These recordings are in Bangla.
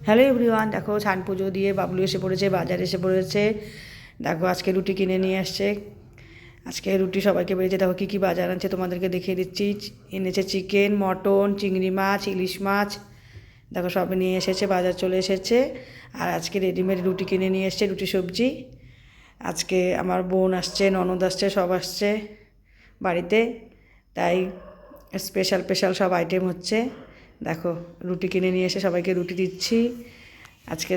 হ্যালো এভরিওয়ান, দেখো ছান পুজো দিয়ে বাবলু এসে পড়েছে, বাজার এসে পড়েছে। দেখো আজকে রুটি কিনে নিয়ে আসছে। আজকে রুটি সবাইকে বেরিয়েছে। দেখো কী কী বাজার আনছে তোমাদেরকে দেখিয়ে দিচ্ছি। এনেছে চিকেন, মটন, চিংড়ি মাছ, ইলিশ মাছ। দেখো সব নিয়ে এসেছে, বাজার চলে এসেছে। আর আজকে রেডিমেড রুটি কিনে নিয়ে এসছে, রুটি সবজি। আজকে আমার বোন আসছে, ননদ আসছে, সব আসছে বাড়িতে, তাই স্পেশাল স্পেশাল সব আইটেম হচ্ছে। দেখো রুটি কিনে নিয়ে এসে সবাইকে রুটি দিচ্ছি। আজকে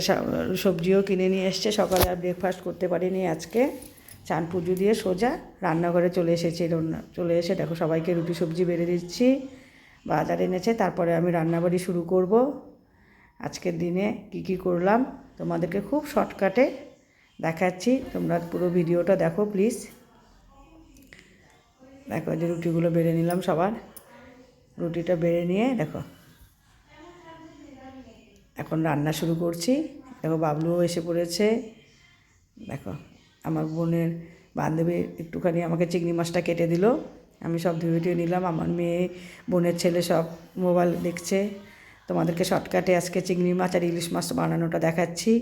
সবজিও কিনে নিয়ে এসছে। সকালে আর ব্রেকফাস্ট করতে পারিনি আজকে। চান পুজো দিয়ে সোজা রান্নাঘরে চলে এসেছি। চলে এসে দেখো সবাইকে রুটি সবজি বেড়ে দিচ্ছি। বাজার এনেছে, তারপরে আমি রান্নাবাড়ি শুরু করব। আজকের দিনে কি কি করলাম তোমাদেরকে খুব শর্টকাটে দেখাচ্ছি, তোমরা পুরো ভিডিওটা দেখো প্লিজ। দেখো যে রুটিগুলো বেড়ে নিলাম, সবার রুটিটা বেড়ে নিয়ে দেখো এখন রান্না শুরু করছি। দেখো বাবলুও এসে পড়েছে। দেখো আমার বোনের বান্ধবী একটুখানি আমাকে চিংড়ি মাছটা কেটে দিল, আমি সব ধুয়ে নিলাম। আমার মেয়ে, বোনের ছেলে সব মোবাইল দেখছে। তোমাদেরকে শর্টকাটে আজকে চিংড়ি মাছ আর ইলিশ মাছ বানানোটা দেখাচ্ছি।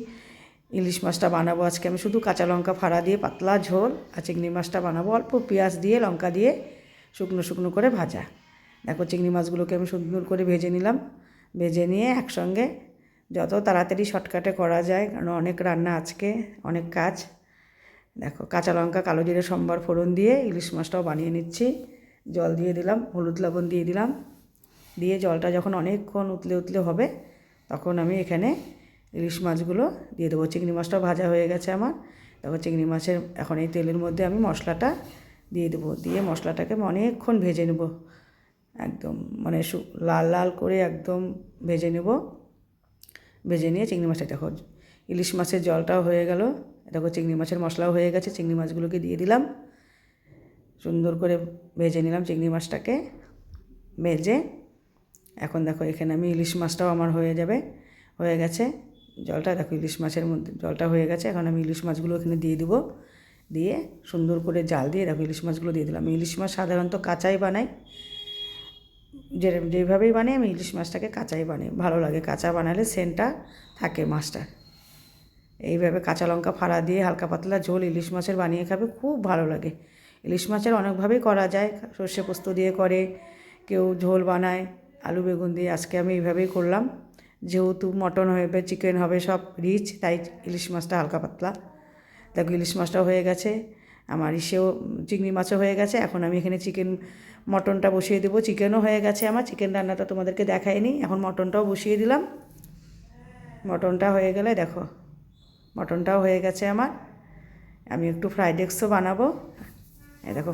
ইলিশ মাছটা বানাবো আজকে আমি শুধু কাঁচা লঙ্কা ফাড়া দিয়ে পাতলা ঝোল, আর চিংড়ি মাছটা বানাবো অল্প পেঁয়াজ দিয়ে, লঙ্কা দিয়ে শুকনো শুকনো করে ভাজা। দেখো চিংড়ি মাছগুলোকে আমি সুন্দর করে ভেজে নিলাম। ভেজে নিয়ে একসঙ্গে যত তাড়াতাড়ি শর্টকাটে করা যায়, কারণ অনেক রান্না আজকে, অনেক কাজ। দেখো কাঁচা লঙ্কা, কালো জিরে, সম্বার ফোড়ন দিয়ে ইলিশ মাছটাও বানিয়ে নিচ্ছি। জল দিয়ে দিলাম, হলুদ লবণ দিয়ে দিলাম। দিয়ে জলটা যখন অনেকক্ষণ উতলে উতলে হবে, তখন আমি এখানে ইলিশ মাছগুলো দিয়ে দেবো। চিংড়ি মাছটাও ভাজা হয়ে গেছে আমার। দেখো চিংড়ি মাছের এখন এই তেলের মধ্যে আমি মশলাটা দিয়ে দেবো। দিয়ে মশলাটাকে অনেকক্ষণ ভেজে নেব, একদম মানে লাল লাল করে একদম ভেজে নেব। ভেজে নিয়ে চিংড়ি মাছটা, দেখো ইলিশ মাছের জলটাও হয়ে গেল। দেখো চিংড়ি মাছের মশলাও হয়ে গেছে। চিংড়ি মাছগুলোকে দিয়ে দিলাম, সুন্দর করে ভেজে নিলাম চিংড়ি মাছটাকে। ভেজে এখন দেখো এখানে আমি ইলিশ মাছটাও আমার হয়ে যাবে, হয়ে গেছে জলটা। দেখো ইলিশ মাছের মধ্যে জলটা হয়ে গেছে। এখন আমি ইলিশ মাছগুলো এখানে দিয়ে দেবো। দিয়ে সুন্দর করে জাল দিয়ে দেখো ইলিশ মাছগুলো দিয়ে দিলাম। ইলিশ মাছ সাধারণত কাঁচাই বানাই, যেভাবেই বানাই আমি ইলিশ মাছটাকে কাঁচাই বানাই, ভালো লাগে। কাঁচা বানালে সেন্টটা থাকে মাছটা। এইভাবে কাঁচা লঙ্কা ফাড়া দিয়ে হালকা পাতলা ঝোল ইলিশ মাছের বানিয়ে খাবে, খুব ভালো লাগে। ইলিশ মাছের অনেকভাবেই করা যায়, সর্ষে পোস্ত দিয়ে করে, কেউ ঝোল বানায় আলু বেগুন দিয়ে। আজকে আমি এইভাবেই করলাম, যেহেতু মটন হবে, চিকেন হবে, সব রিচ, তাই ইলিশ মাছটা হালকা পাতলা। দেখো ইলিশ মাছটাও হয়ে গেছে আমার, চিংড়ি মাছও হয়ে গেছে। এখন আমি এখানে মটনটা বসিয়ে দেবো। চিকেনও হয়ে গেছে আমার, চিকেন রান্নাটা তোমাদেরকে দেখাইনি। এখন মটনটাও বসিয়ে দিলাম। মটনটা হয়ে গেলে দেখো মটনটাও হয়ে গেছে আমার। আমি একটু ফ্রাইড রাইসও বানাবো। এই দেখো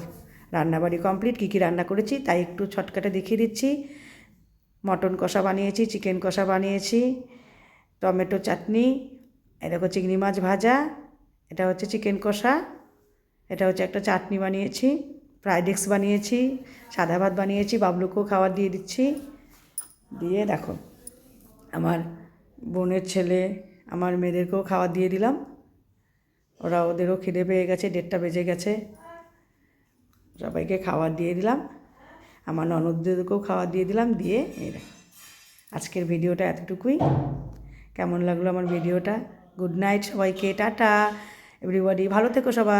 রান্নাবাড়ি কমপ্লিট। কী কী রান্না করেছি তাই একটু ছটকাটে দেখিয়ে দিচ্ছি। মটন কষা বানিয়েছি, চিকেন কষা বানিয়েছি, টমেটো চাটনি, এই দেখো চিংড়ি মাছ ভাজা, এটা হচ্ছে চিকেন কষা, এটা হচ্ছে একটা চাটনি বানিয়েছি, ফ্রাইড রাইস বানিয়েছি, সাদা ভাত বানিয়েছি, বাবলুকেও খাবার দিয়ে দিচ্ছি। দিয়ে দেখো আমার বোনের ছেলে, আমার মেয়েদেরকেও খাবার দিয়ে দিলাম। ওদেরও খিদে পেয়ে গেছে, 1:30 বেজে গেছে। সবাইকে খাবার দিয়ে দিলাম, আমার ননদদেরকেও খাবার দিয়ে দিলাম। দিয়ে এই আজকের ভিডিওটা এতটুকুই। কেমন লাগলো আমার ভিডিওটা? গুড নাইট সবাইকে, টাটা এভরিবডি, ভালো থেকো সবাই।